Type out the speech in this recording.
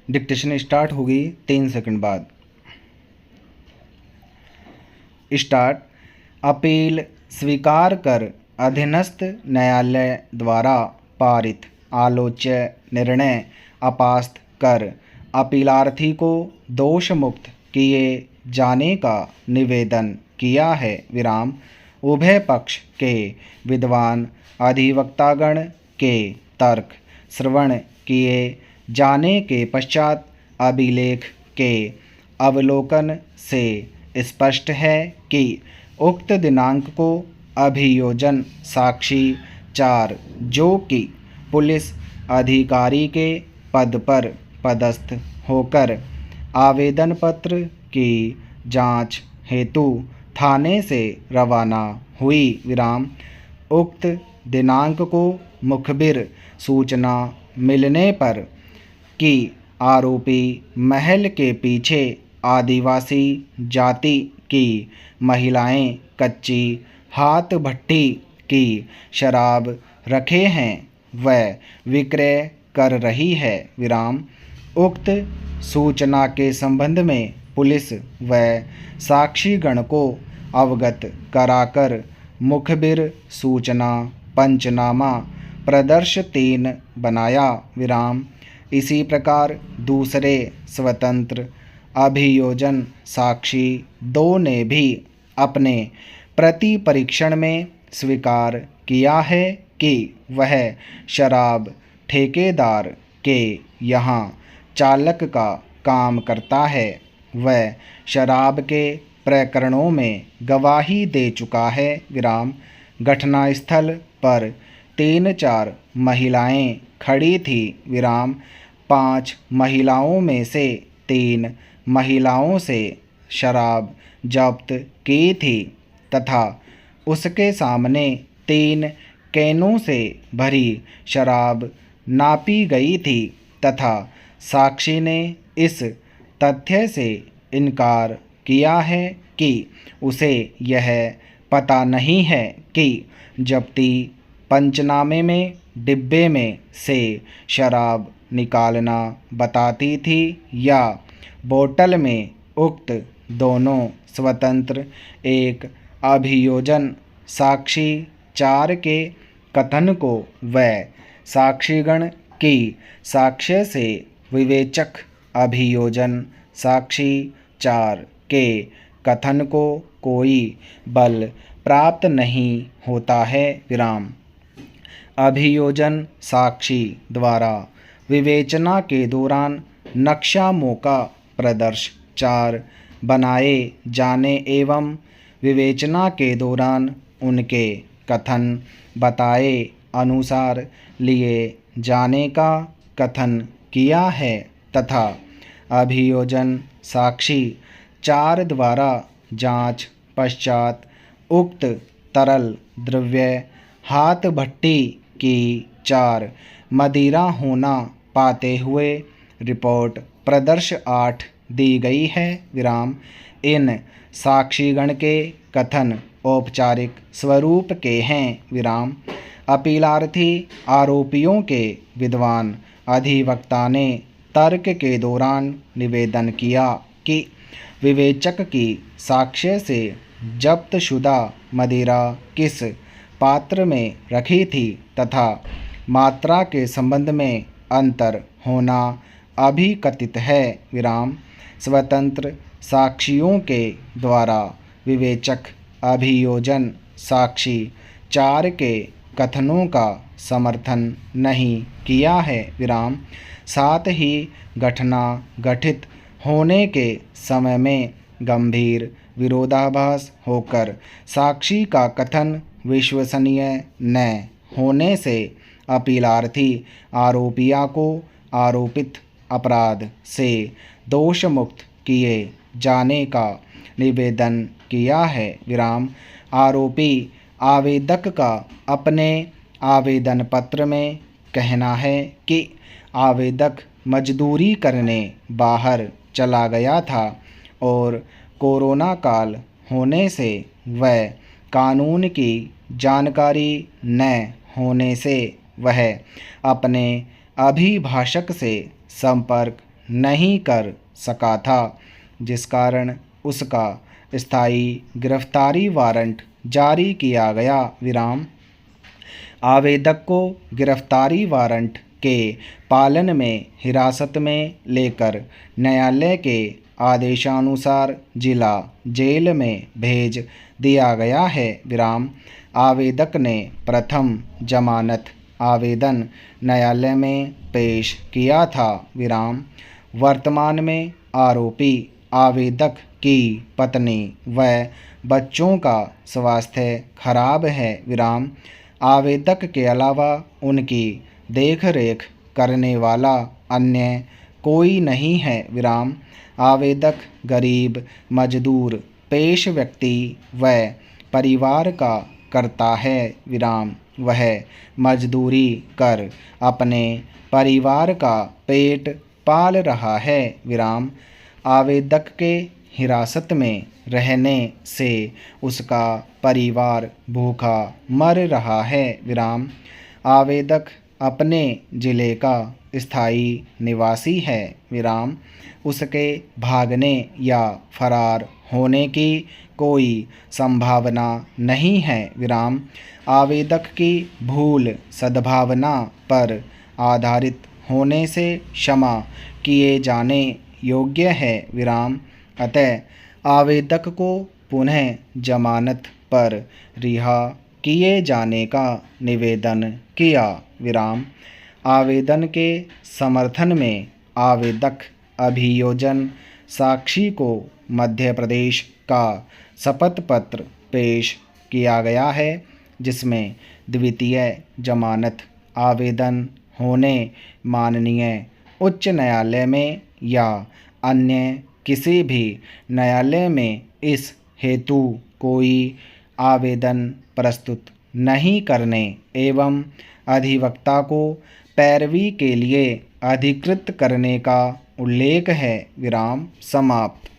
Dictation start होगी 3 second बाद। Start. Appeal स्वीकार कर अधीनस्थ न्यायालय द्वारा पारित आलोच्य निर्णय अपास्त कर अपीलार्थी को दोष मुक्त किए जाने का निवेदन किया है। विराम। उभय पक्ष के विद्वान अधिवक्तागण के तर्क श्रवण किए जाने के पश्चात अभिलेख के अवलोकन से स्पष्ट है कि उक्त दिनांक को अभियोजन साक्षी 4 जो कि पुलिस अधिकारी के पद पर पदस्थ होकर आवेदन पत्र की जांच हेतु थाने से रवाना हुई। विराम। उक्त दिनांक को मुखबिर सूचना मिलने पर कि आरोपी महल के पीछे आदिवासी जाति की महिलाएं कच्ची हाथ भट्टी की शराब रखे हैं व विक्रय कर रही है। विराम। उक्त सूचना के संबंध में पुलिस व साक्षीगण को अवगत कराकर मुखबिर सूचना पंचनामा प्रदर्श 3 बनाया। विराम। इसी प्रकार दूसरे स्वतंत्र अभियोजन साक्षी 2 ने भी अपने प्रति परीक्षण में स्वीकार किया है कि वह शराब ठेकेदार के यहाँ चालक का काम करता है। वह शराब के प्रकरणों में गवाही दे चुका है। विराम। घटनास्थल पर 3-4 महिलाएं खड़ी थी। विराम। 5 महिलाओं में से 3 महिलाओं से शराब जब्त की थी तथा उसके सामने 3 कैनों से भरी शराब नापी गई थी तथा साक्षी ने इस तथ्य से इनकार किया है कि उसे यह पता नहीं है कि जब्ती पंचनामे में डिब्बे में से शराब निकालना बताती थी या बोतल में। उक्त दोनों स्वतंत्र एक अभियोजन साक्षी 4 के कथन को व साक्षीगण की साक्ष्य से विवेचक अभियोजन साक्षी 4 के कथन को कोई बल प्राप्त नहीं होता है। विराम। अभियोजन साक्षी द्वारा विवेचना के दौरान नक्शा मौका प्रदर्श 4 बनाए जाने एवं विवेचना के दौरान उनके कथन बताए अनुसार लिए जाने का कथन किया है तथा अभियोजन साक्षी 4 द्वारा जांच पश्चात उक्त तरल द्रव्य हाथ भट्टी की 4 मदिरा होना पाते हुए रिपोर्ट प्रदर्श 8 दी गई है। विराम। इन साक्षीगण के कथन औपचारिक स्वरूप के हैं। विराम। अपीलार्थी आरोपियों के विद्वान अधिवक्ता ने तर्क के दौरान निवेदन किया कि विवेचक की साक्ष्य से जब्तशुदा मदिरा किस पात्र में रखी थी तथा मात्रा के संबंध में अंतर होना अभिकथित है। विराम। स्वतंत्र साक्षियों के द्वारा विवेचक अभियोजन साक्षी 4 के कथनों का समर्थन नहीं किया है। विराम। साथ ही घटना घटित होने के समय में गंभीर विरोधाभास होकर साक्षी का कथन विश्वसनीय न होने से अपीलार्थी आरोपिया को आरोपित अपराध से दोष मुक्त किए जाने का निवेदन किया है। विराम। आरोपी आवेदक का अपने आवेदन पत्र में कहना है कि आवेदक मजदूरी करने बाहर चला गया था और कोरोना काल होने से वह कानून की जानकारी न होने से वह अपने अभिभाषक से संपर्क नहीं कर सका था, जिस कारण उसका स्थायी गिरफ्तारी वारंट जारी किया गया। विराम। आवेदक को गिरफ्तारी वारंट के पालन में हिरासत में लेकर न्यायालय के आदेशानुसार जिला जेल में भेज दिया गया है। विराम। आवेदक ने प्रथम जमानत आवेदन न्यायालय में पेश किया था। विराम। वर्तमान में आरोपी आवेदक की पत्नी व बच्चों का स्वास्थ्य खराब है। विराम। आवेदक के अलावा उनकी देखरेख करने वाला अन्य कोई नहीं है। विराम। आवेदक गरीब मजदूर पेश व्यक्ति व परिवार का करता है। विराम। वह मजदूरी कर अपने परिवार का पेट पाल रहा है। विराम। आवेदक के हिरासत में रहने से उसका परिवार भूखा मर रहा है। विराम। आवेदक अपने ज़िले का स्थायी निवासी है। विराम। उसके भागने या फरार होने की कोई संभावना नहीं है। विराम। आवेदक की भूल सद्भावना पर आधारित होने से क्षमा किए जाने योग्य है। विराम। अतः आवेदक को पुनः जमानत पर रिहा किए जाने का निवेदन किया। विराम। आवेदन के समर्थन में आवेदक अभियोजन साक्षी को मध्य प्रदेश का शपथ पत्र पेश किया गया है, जिसमें द्वितीय जमानत आवेदन होने माननीय उच्च न्यायालय में या अन्य किसी भी न्यायालय में इस हेतु कोई आवेदन प्रस्तुत नहीं करने एवं अधिवक्ता को पैरवी के लिए अधिकृत करने का उल्लेख है। विराम। समाप्त।